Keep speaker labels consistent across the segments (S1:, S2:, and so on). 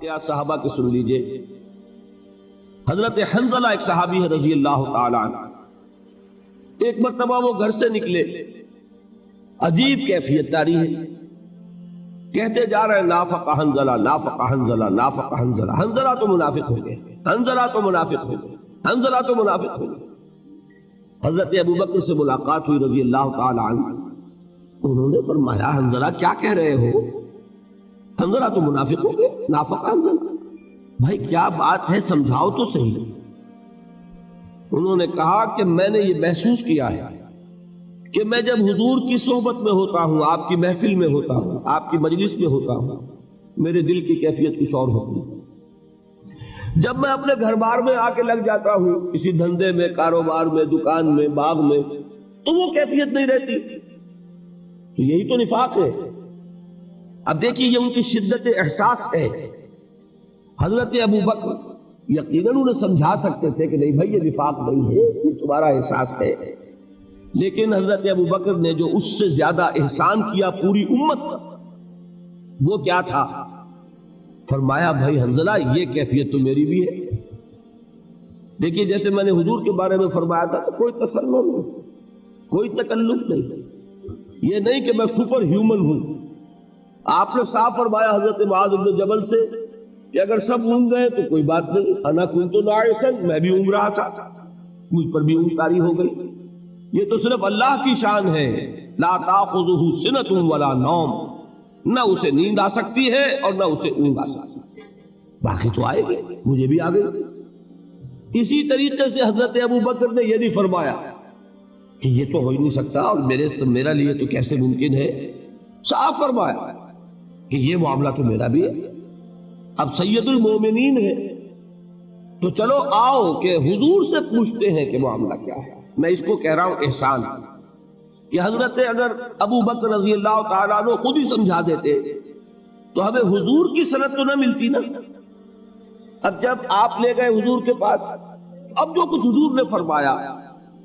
S1: واقعہ صحابہ کے سن لیجئے. حضرت حنظلہ ایک صحابی ہے رضی اللہ تعالی عنہ. ایک مرتبہ وہ گھر سے نکلے، عجیب کیفیت داری ہے، کہتے جا رہے ہیں نافق حنظلہ نافق حنظلہ نافق حنظلہ. حنظلہ تو منافق ہو گئے، حنظلہ تو منافق ہو گئے، حنظلہ تو منافق ہو گئے. حضرت ابو بکر سے ملاقات ہوئی رضی اللہ تعالی عنہ. انہوں نے فرمایا حنظلہ کیا کہہ رہے ہو؟ حنظلہ تو منافق ہو گئے، نافق حنظلہ. بھائی کیا بات ہے، سمجھاؤ تو صحیح. انہوں نے کہا کہ میں نے یہ محسوس کیا ہے کہ میں جب حضور کی صحبت میں ہوتا ہوں، آپ کی محفل میں ہوتا ہوں، آپ کی مجلس میں ہوتا ہوں، میرے دل کی کیفیت کچھ اور ہوتی ہے. جب میں اپنے گھر بار میں آ کے لگ جاتا ہوں، کسی دھندے میں، کاروبار میں، دکان میں، باغ میں، تو وہ کیفیت نہیں رہتی. تو یہی تو نفاق ہے. اب دیکھیے یہ ان کی شدت احساس ہے. حضرت ابو بکر یقیناً انہیں سمجھا سکتے تھے کہ نہیں بھائی یہ نفاق نہیں ہے، یہ تمہارا احساس ہے. لیکن حضرت ابو بکر نے جو اس سے زیادہ احسان کیا پوری امت پر، وہ کیا تھا؟ فرمایا بھائی حنظلہ یہ کیفیت تو میری بھی ہے. دیکھیے جیسے میں نے حضور کے بارے میں فرمایا تھا، کوئی تسلل نہیں، کوئی تکلف نہیں، یہ نہیں کہ میں سپر ہیومن ہوں. آپ نے صاف فرمایا حضرت معاذ بن جبل سے کہ اگر سب اونگ گئے تو کوئی بات نہیں، انا کنت ناعسا، میں بھی اونگ رہا تھا، مجھ پر بھی اونگ طاری ہو گئی. یہ تو صرف اللہ کی شان ہے. لا تاخذہ سنۃ ولا نوم، نہ اسے نیند آ سکتی ہے اور نہ اسے اونگ آ سکتی ہے. باقی تو آئے گی، مجھے بھی آ گئی. اسی طریقے سے حضرت ابو بکر نے یہ نہیں فرمایا کہ یہ تو ہو ہی نہیں سکتا اور میرا لیے تو کیسے ممکن ہے. صاف فرمایا کہ یہ معاملہ تو میرا بھی ہے. اب سید المومنین ہے تو چلو آؤ کہ حضور سے پوچھتے ہیں کہ معاملہ کیا ہے. میں اس کو کہہ رہا ہوں احسان، کہ حضرت اگر ابو بکر رضی اللہ تعالیٰ عنہ خود ہی سمجھا دیتے تو ہمیں حضور کی سند تو نہ ملتی نا. اب جب آپ لے گئے حضور کے پاس، اب جو کچھ حضور نے فرمایا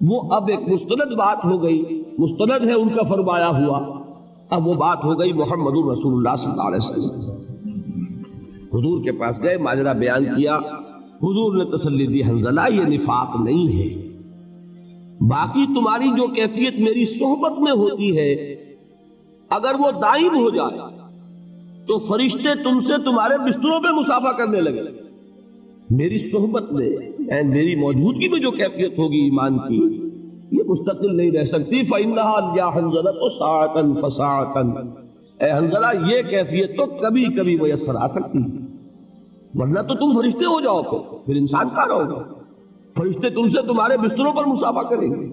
S1: وہ اب ایک مستند بات ہو گئی، مستند ہے ان کا فرمایا ہوا. اب وہ بات ہو گئی محمد رسول اللہ صلی اللہ علیہ وسلم. حضور کے پاس گئے، ماجرا بیان کیا، حضور نے تسلی دی حنظلہ یہ نفاق نہیں ہے. باقی تمہاری جو کیفیت میری صحبت میں ہوتی ہے اگر وہ دائم ہو جائے تو فرشتے تم سے تمہارے بستروں پہ مسافہ کرنے لگے. میری صحبت میں میری موجودگی میں جو کیفیت ہوگی ایمان کی، یہ مستقل نہیں رہ سکتی. فَإِنَّهَا يَا حَنظَلَةُ سَاعَةً فَسَاعَةً، اے حنظلہ یہ کیفیت تو کبھی کبھی میسر آ سکتی ہے، ورنہ تو تم فرشتے ہو جاؤ، پھر انسان کا رہو گا. فرشتے تم سے تمہارے بستروں پر مسافہ کریں گے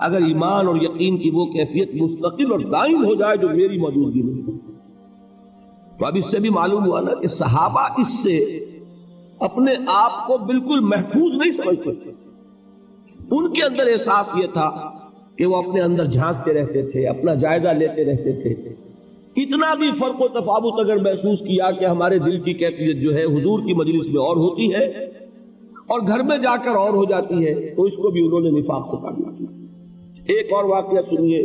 S1: اگر ایمان اور یقین کی وہ کیفیت مستقل اور دائم ہو جائے جو میری موجودگی میں. تو اب اس سے بھی معلوم ہوا نا کہ صحابہ اس سے اپنے آپ کو بالکل محفوظ نہیں سمجھتے تھے. ان کے اندر احساس یہ تھا کہ وہ اپنے اندر جھانکتے رہتے تھے، اپنا جائزہ لیتے رہتے تھے. اتنا بھی فرق و تفاوت اگر محسوس کیا کہ ہمارے دل کی کیفیت جو ہے حضور کی مجلس میں اور ہوتی ہے اور گھر میں جا کر اور ہو جاتی ہے، تو اس کو بھی انہوں نے نفاق سے پاک کیا. ایک اور واقعہ سنیے.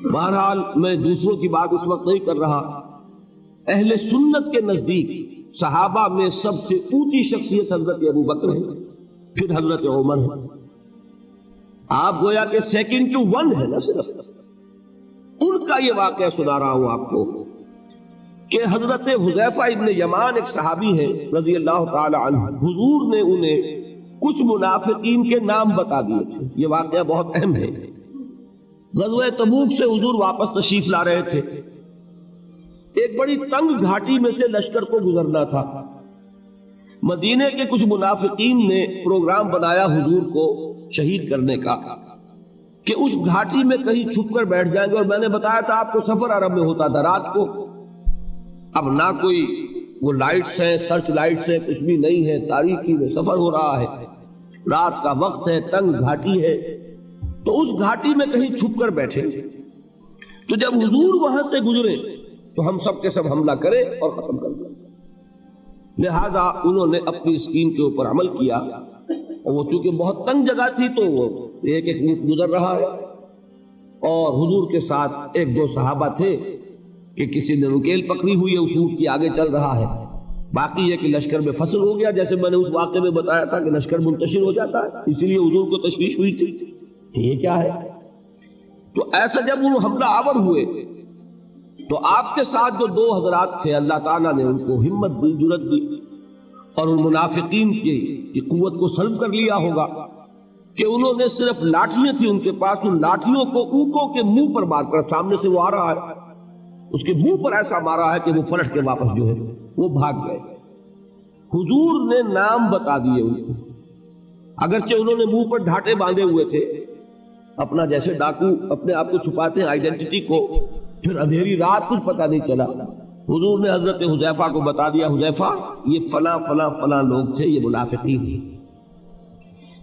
S1: بہرحال میں دوسروں کی بات اس وقت نہیں کر رہا. اہل سنت کے نزدیک صحابہ میں سب سے اونچی شخصیت حضرت ابو بکر ہے، پھر حضرت عمر ہے. آپ گویا کہ سیکنڈ ٹو ون ہے نا. صرف ان کا یہ واقعہ سنا رہا ہوں آپ کو کہ حضرت حذیفہ ابن یمان ایک صحابی ہے رضی اللہ تعالی عنہ. حضور نے انہیں کچھ منافقین کے نام بتا دیے تھے. یہ واقعہ بہت اہم ہے. غزوہ تبوک سے حضور واپس تشریف لا رہے تھے. ایک بڑی تنگ گھاٹی میں سے لشکر کو گزرنا تھا. مدینے کے کچھ منافقین نے پروگرام بنایا حضور کو شہید کرنے کا کہ اس گھاٹی میں کہیں چھپ کر بیٹھ جائیں گے. اور میں نے بتایا تھا آپ کو سفر عرب میں ہوتا تھا رات کو. اب نہ کوئی وہ لائٹس ہیں، سرچ لائٹس ہیں، کچھ بھی نہیں ہے، تاریکی میں سفر ہو رہا ہے، رات کا وقت ہے، تنگ گھاٹی ہے. تو اس گھاٹی میں کہیں چھپ کر بیٹھے. تو جب حضور وہاں سے گزرے تو ہم سب کے سب حملہ کرے اور ختم کر دیں. لہذا انہوں نے اپنی اسکیم کے اوپر عمل کیا. اور وہ چونکہ بہت تنگ جگہ تھی تو وہ ایک ایک منٹ گزر رہا ہے. اور حضور کے ساتھ ایک دو صحابہ تھے کہ کسی نے نکیل پکڑی ہوئی ہے، اس اونٹ کی آگے چل رہا ہے. باقی یہ کہ لشکر میں فصل ہو گیا، جیسے میں نے اس واقعے میں بتایا تھا کہ لشکر منتشر ہو جاتا ہے، اسی لیے حضور کو تشویش ہوئی تھی کہ یہ کیا ہے۔ تو ایسا جب وہ حملہ آور ہوئے تو آپ کے ساتھ جو دو حضرات تھے اللہ تعالیٰ نے ان کو ہمت دی، جرأت دی، اور ان منافقین کی قوت کو سلب کر لیا ہوگا کہ انہوں نے صرف لاٹھیاں تھیں ان کے پاس، ان لاٹھیوں کو اونٹوں کے منہ پر مار کر، سامنے سے وہ آ رہا ہے، اس کے منہ پر ایسا مارا ہے کہ وہ پلٹ کے واپس جو ہے وہ بھاگ گئے۔ حضور نے نام بتا دیے ان کو، اگرچہ انہوں نے منہ پر ڈھاٹے باندھے ہوئے تھے، اپنا جیسے ڈاکو اپنے آپ کو چھپاتے ہیں آئیڈینٹی کو، پھر اندھیری رات کچھ پتہ نہیں چلا۔ حضور نے حضرت حذیفہ کو بتا دیا، حذیفہ یہ فلاں فلاں فلاں لوگ تھے، یہ منافقین ہیں۔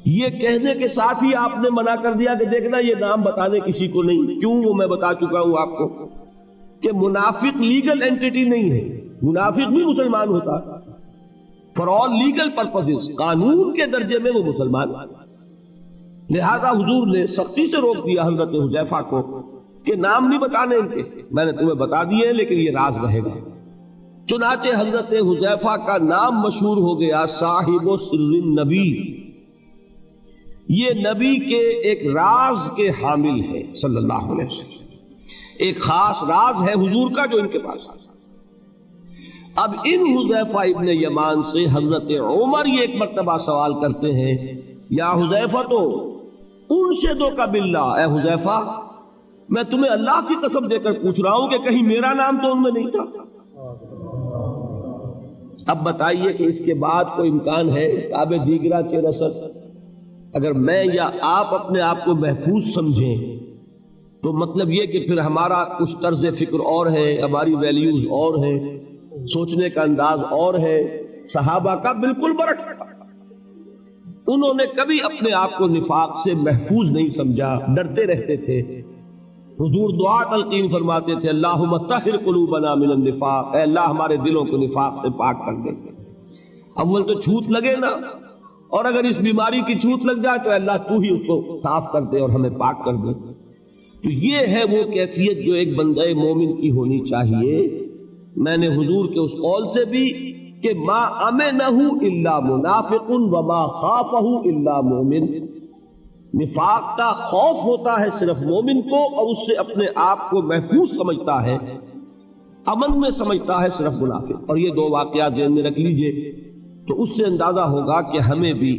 S1: یہ کہنے کے ساتھ ہی آپ نے منع کر دیا کہ دیکھنا یہ نام بتانے کسی کو نہیں، کیوں؟ وہ میں بتا چکا ہوں آپ کو کہ منافق لیگل اینٹیٹی نہیں ہے، منافق بھی مسلمان ہوتا ہے فار آل لیگل پرپسز، قانون کے درجے میں وہ مسلمان، لہذا حضور نے سختی سے روک دیا حضرت حذیفہ کو کہ نام نہیں بتانے ان کے، میں نے تمہیں بتا دیے ہیں لیکن یہ راز رہے گا۔ چنانچہ حضرت حذیفہ کا نام مشہور ہو گیا صاحب سر النبی، یہ نبی کے ایک راز کے حامل ہے صلی اللہ علیہ وسلم، ایک خاص راز ہے حضور کا جو ان کے پاس ہے۔ اب ان حذیفہ ابن یمان سے حضرت عمر یہ ایک مرتبہ سوال کرتے ہیں، یا حذیفہ تو انشدک باللہ، اے حذیفہ میں تمہیں اللہ کی قسم دے کر پوچھ رہا ہوں کہ کہیں میرا نام تو ان میں نہیں تھا۔ اب بتائیے کہ اس کے بعد کوئی امکان ہے آب دیگرہ کے رسد، اگر میں یا آپ اپنے آپ کو محفوظ سمجھیں تو مطلب یہ کہ پھر ہمارا کچھ طرز فکر اور ہے، ہماری ویلیوز اور ہے، سوچنے کا انداز اور ہے۔ صحابہ کا بالکل برعکس تھا، انہوں نے کبھی اپنے آپ کو نفاق سے محفوظ نہیں سمجھا، ڈرتے رہتے تھے۔ حضور دعا تلقین فرماتے تھے، اللہم طہر قلوبنا من النفاق، اے اللہ ہمارے دلوں کو نفاق سے پاک کر دے۔ اول تو چھوت لگے نا، اور اگر اس بیماری کی چھوت لگ جائے تو اللہ تو ہی اس کو صاف کر دے اور ہمیں پاک کر دے۔ تو یہ ہے وہ کیفیت جو ایک بندہ مومن کی ہونی چاہیے۔ میں نے حضور کے اس قول سے بھی کہ ما امنہ الا منافق وما خافہ الا مومن، نفاق کا خوف ہوتا ہے صرف مومن کو، اور اس سے اپنے آپ کو محفوظ سمجھتا ہے، امن میں سمجھتا ہے صرف منافق۔ اور یہ دو واقعات ذہن میں رکھ لیجئے تو اس سے اندازہ ہوگا کہ ہمیں بھی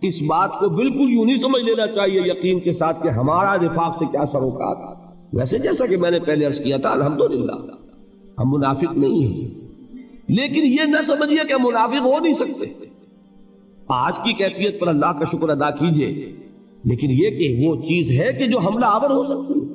S1: اس بات کو بالکل یوں نہیں سمجھ لینا چاہیے یقین کے ساتھ کہ ہمارا نفاق سے کیا سروکار۔ ویسے جیسا کہ میں نے پہلے عرض کیا تھا الحمدللہ ہم منافق نہیں ہیں، لیکن یہ نہ سمجھیے کہ منافق ہو نہیں سکتے۔ آج کی کیفیت پر اللہ کا شکر ادا کیجئے، لیکن یہ کہ وہ چیز ہے کہ جو حملہ آور ہو سکتی ہے۔